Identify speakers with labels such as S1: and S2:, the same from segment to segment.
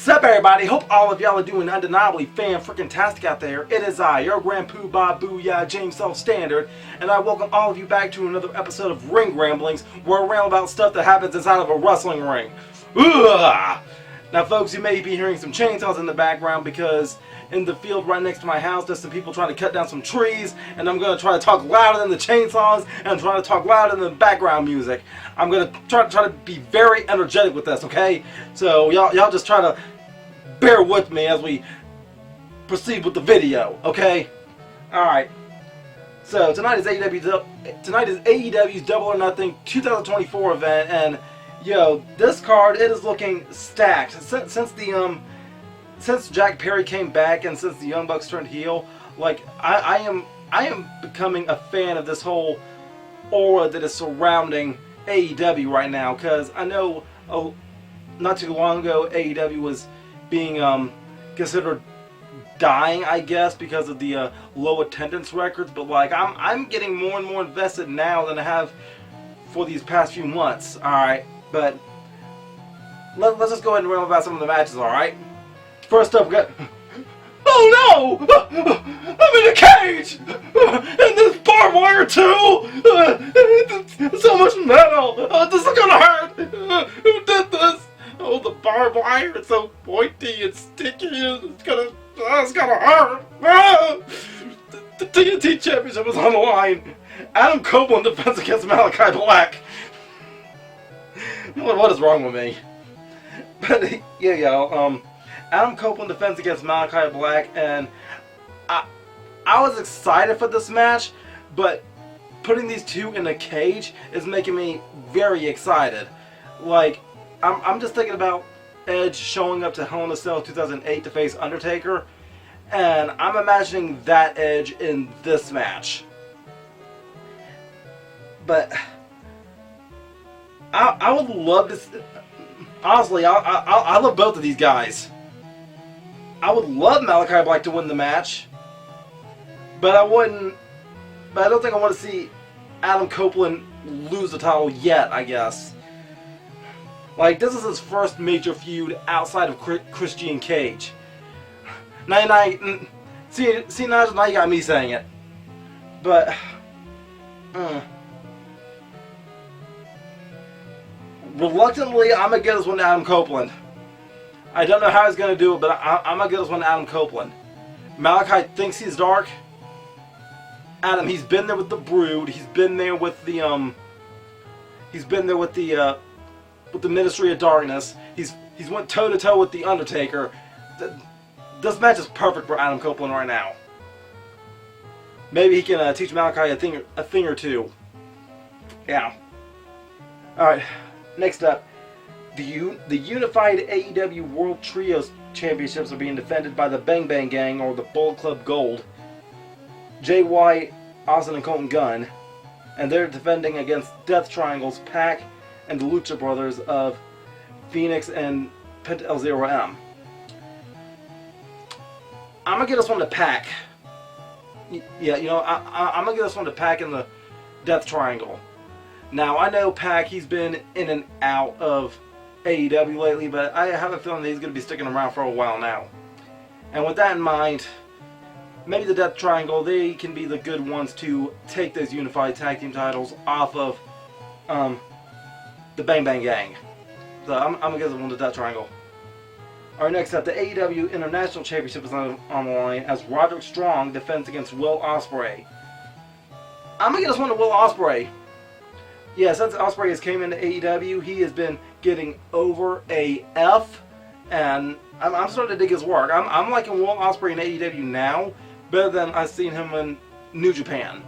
S1: What's up, everybody? Hope all of y'all are doing undeniably fan-freaking-tastic out there. It is I, your Grandpoo Bob Booyah James Self-Standard, and I welcome all of you back to another episode of Ring Ramblings, where I ramble about stuff that happens inside of a wrestling ring. Ugh! Now, folks, you may be hearing some chainsaws in the background because in the field right next to my house, there's some people trying to cut down some trees, and I'm going to try to talk louder than the chainsaws, and I'm trying to talk louder than the background music. I'm going to try to be very energetic with this, okay? So, y'all just try to bear with me as we proceed with the video, okay? Alright. So, tonight is AEW's Double or Nothing 2024 event, and yo, this card, it is looking stacked. Since Jack Perry came back and since the Young Bucks turned heel, like I am becoming a fan of this whole aura that is surrounding AEW right now. Because I know not too long ago AEW was being considered dying, I guess, because of the low attendance records. But like I'm getting more and more invested now than I have for these past few months. All right. But let's just go ahead and ramble about some of the matches, alright? First up, we got... Oh no! I'm in a cage! And there's barbed wire too! So much metal! This is gonna hurt! Who did this? Oh, the barbed wire is so pointy and sticky. It's gonna hurt! The TNT Championship is on the line. Adam Copeland defends against Malachi Black. What is wrong with me? But yeah, y'all. Adam Copeland defends against Malachi Black, and I was excited for this match, but putting these two in a cage is making me very excited. Like, I'm just thinking about Edge showing up to Hell in a Cell 2008 to face Undertaker, and I'm imagining that Edge in this match. But I would love to. Honestly, I love both of these guys. I would love Malachi Black to win the match, but I wouldn't. But I don't think I want to see Adam Copeland lose the title yet. I guess. Like, this is his first major feud outside of Christian Cage. Now you got me saying it, but. Reluctantly, I'm going to give this one to Adam Copeland. I don't know how he's going to do it, but I'm going to give this one to Adam Copeland. Malachi thinks he's dark. Adam, he's been there with the Brood. He's been there with the with the Ministry of Darkness. He's went toe to toe with the Undertaker. This match is perfect for Adam Copeland right now. Maybe he can teach Malachi a thing or two. Yeah. All right. Next up, the unified AEW World Trios Championships are being defended by the Bang Bang Gang, or the Bullet Club Gold, Jay White, Austin, and Colton Gunn, and they're defending against Death Triangles, Pac, and the Lucha Brothers of Phoenix and Penta El Zero M. I'm gonna give this one to Pac. Yeah, you know, I'm gonna give this one to Pac in the Death Triangle. Now, I know Pac, he's been in and out of AEW lately, but I have a feeling that he's going to be sticking around for a while now. And with that in mind, maybe the Death Triangle, they can be the good ones to take those unified tag team titles off of the Bang Bang Gang. So I'm going to give this one to Death Triangle. Alright, next up, the AEW International Championship is on the line as Roderick Strong defends against Will Ospreay. I'm going to give this one to Will Ospreay. Yeah, since Ospreay has came into AEW, he has been getting over AF, and I'm starting to dig his work. I'm liking Will Ospreay in AEW now better than I've seen him in New Japan.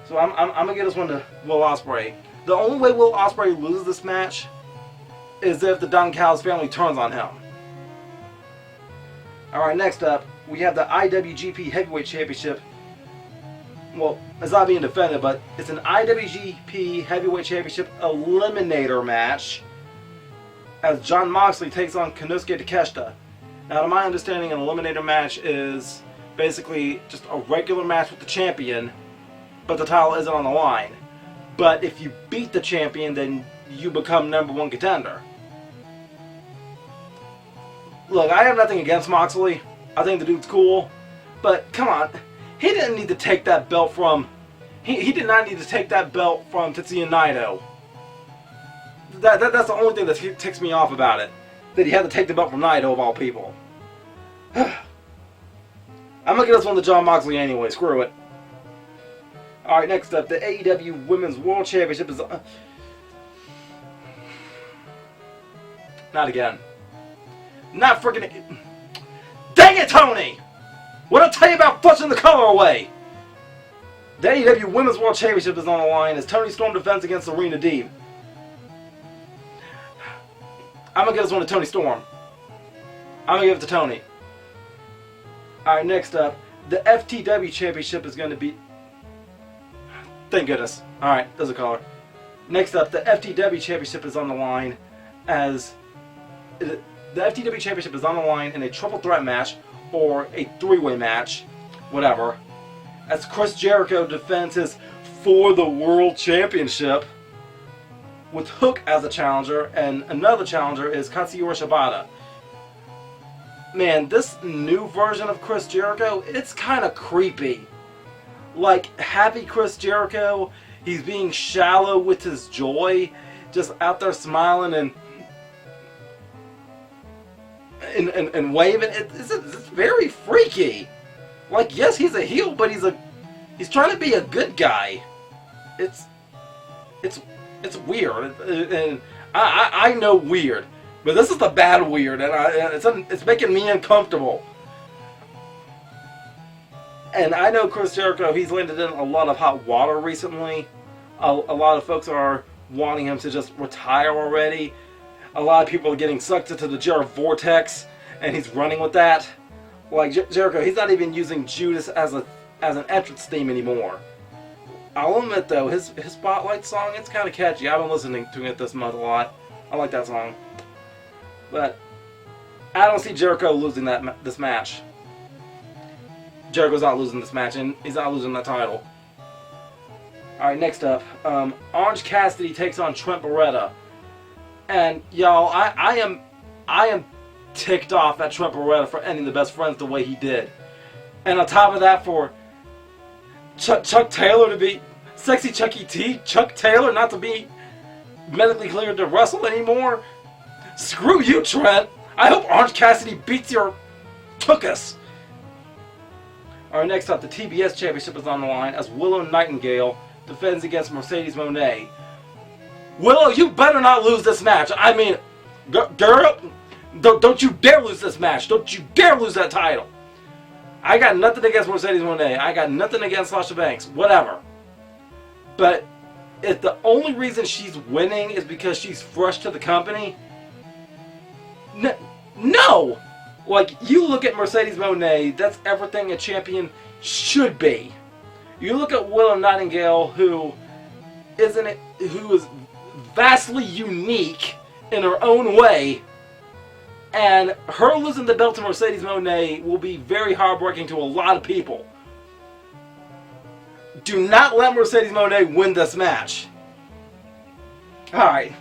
S1: So I'm gonna give this one to Will Ospreay. The only way Will Ospreay loses this match is if the Don Callis family turns on him. All right, next up we have the IWGP Heavyweight Championship. Well, it's not being defended, but it's an IWGP Heavyweight Championship Eliminator match as Jon Moxley takes on Konosuke Takeshita. Now, to my understanding, an Eliminator match is basically just a regular match with the champion, but the title isn't on the line. But if you beat the champion, then you become #1 contender. look, I have nothing against Moxley. I think the dude's cool. But, come on. He didn't need to take that belt from... He did not need to take that belt from Tetsuya Naito. That's the only thing that ticks me off about it. That he had to take the belt from Naito, of all people. I'm going to give this one to Jon Moxley anyway. Screw it. Alright, next up. The AEW Women's World Championship is... Not again. Not freaking... Dang it, Tony! What did I tell you about flushing the color away? The AEW Women's World Championship is on the line as Toni Storm defends against Serena Deeb. I'm going to give this one to Toni Storm. I'm going to give it to Toni. Alright, next up. The FTW Championship is going to be... Thank goodness. Alright, there's a caller. Next up, the FTW Championship is on the line as... The FTW Championship is on the line in a triple threat match or a three-way match, whatever, as Chris Jericho defends his For the World Championship with Hook as a challenger, and another challenger is Katsuyori Shibata. Man, this new version of Chris Jericho, it's kind of creepy. Like, happy Chris Jericho, he's being shallow with his joy, just out there smiling and waving. It's very freaky. Like, yes, he's a heel, but he's trying to be a good guy. It's weird, and I know weird, but this is the bad weird, and it's making me uncomfortable. And I know Chris Jericho, he's landed in a lot of hot water recently. A lot of folks are wanting him to just retire already. A lot of people are getting sucked into the Jericho Vortex, and he's running with that. Like, Jericho, he's not even using Judas as an entrance theme anymore. I'll admit, though, his Spotlight song, it's kind of catchy. I've been listening to it this month a lot. I like that song. But I don't see Jericho losing this match. Jericho's not losing this match, and he's not losing that title. Alright, next up. Orange Cassidy takes on Trent Beretta. And, y'all, I am ticked off at Trent Beretta for ending the Best Friends the way he did. And on top of that, for Chuck Taylor to be... Sexy Chuck E.T. Chuck Taylor not to be medically cleared to wrestle anymore. Screw you, Trent. I hope Orange Cassidy beats your Tookus. Alright, next up, the TBS Championship is on the line as Willow Nightingale defends against Mercedes Moné. Willow, you better not lose this match. I mean, girl, don't you dare lose this match. Don't you dare lose that title. I got nothing against Mercedes Moné. I got nothing against Sasha Banks. Whatever. But if the only reason she's winning is because she's fresh to the company, no! Like, you look at Mercedes Moné, that's everything a champion should be. You look at Willow Nightingale, who is vastly unique in her own way, and her losing the belt to Mercedes Moné will be very heartbreaking to a lot of people. Do not let Mercedes Moné win this match. Alright,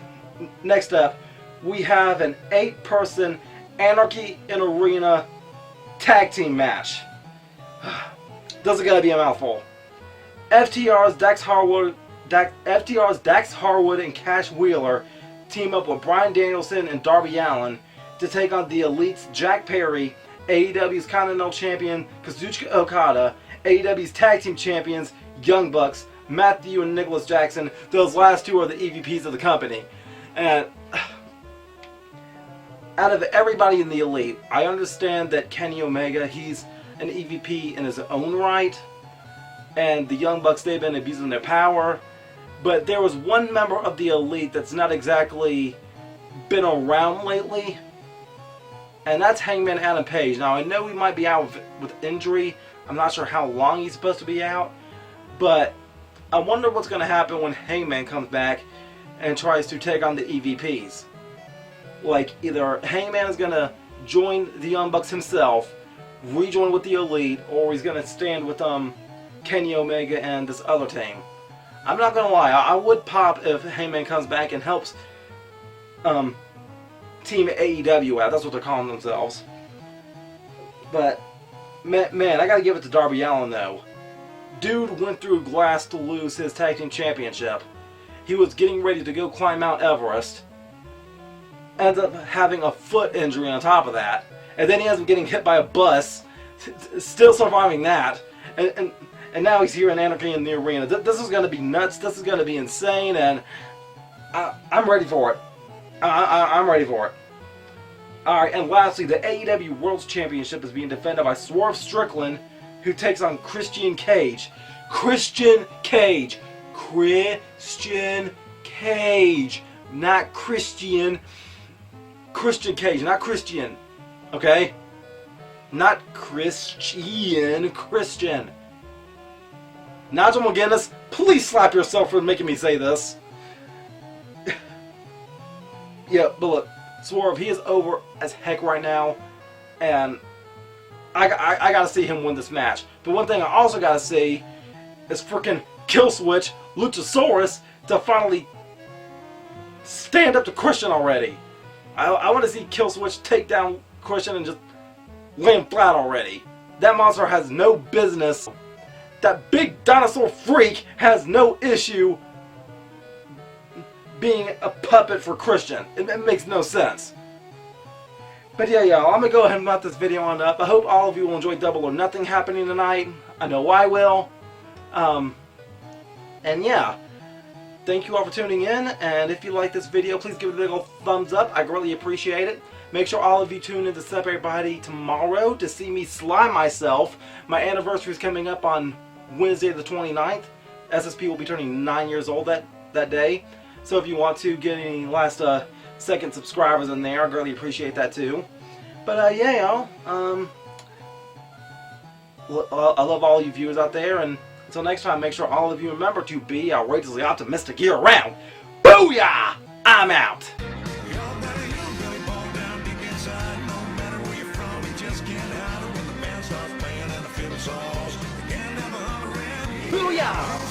S1: next up, we have an 8-person Anarchy in Arena tag team match. This is going to be a mouthful. FTR's Dax Harwood and Cash Wheeler team up with Bryan Danielson and Darby Allin to take on the Elite's Jack Perry, AEW's Continental Champion Kazuchika Okada, AEW's Tag Team Champions Young Bucks, Matthew and Nicholas Jackson. Those last two are the EVPs of the company. And out of everybody in the Elite, I understand that Kenny Omega, he's an EVP in his own right, and the Young Bucks, they've been abusing their power. But there was one member of the Elite that's not exactly been around lately, and that's Hangman Adam Page. Now, I know he might be out with injury. I'm not sure how long he's supposed to be out, but I wonder what's going to happen when Hangman comes back and tries to take on the EVPs. Like, either Hangman is going to join the Young Bucks himself, rejoin with the Elite, or he's going to stand with Kenny Omega and this other team. I'm not going to lie, I would pop if Hangman comes back and helps Team AEW at. That's what they're calling themselves. But, man, I gotta give it to Darby Allin, though. Dude went through glass to lose his tag team championship. He was getting ready to go climb Mount Everest. Ends up having a foot injury on top of that. And then he ends up getting hit by a bus. Still surviving that. And now he's here in Anarchy in the Arena. This is going to be nuts. This is going to be insane. And I'm ready for it. I'm ready for it. Alright, and lastly, the AEW World Championship is being defended by Swerve Strickland, who takes on Christian Cage. Christian Cage. Christian Cage. Not Christian. Christian Cage, not Christian. Okay? Not Christian. Christian. Nigel McGuinness, please slap yourself for making me say this. Yeah, but look, Swerve, he is over as heck right now, and I gotta see him win this match. But one thing I also gotta see is freaking Killswitch Luchasaurus to finally stand up to Christian already. I want to see Killswitch take down Christian and just lay him flat already. That monster has no business. That big dinosaur freak has no issue being a puppet for Christian. It makes no sense. But yeah, y'all, I'm going to go ahead and wrap this video on up. I hope all of you will enjoy Double or Nothing happening tonight. I know I will. And yeah, thank you all for tuning in. And if you like this video, please give it a big old thumbs up. I greatly appreciate it. Make sure all of you tune in to Sup Everybody tomorrow to see me slime myself. My anniversary is coming up on Wednesday the 29th. SSP will be turning 9 years old that day. So if you want to get any last second subscribers in there, I greatly appreciate that too. But yeah, y'all, I love all you viewers out there, and until next time, make sure all of you remember to be outrageously optimistic year round. Booyah! I'm out. Booyah!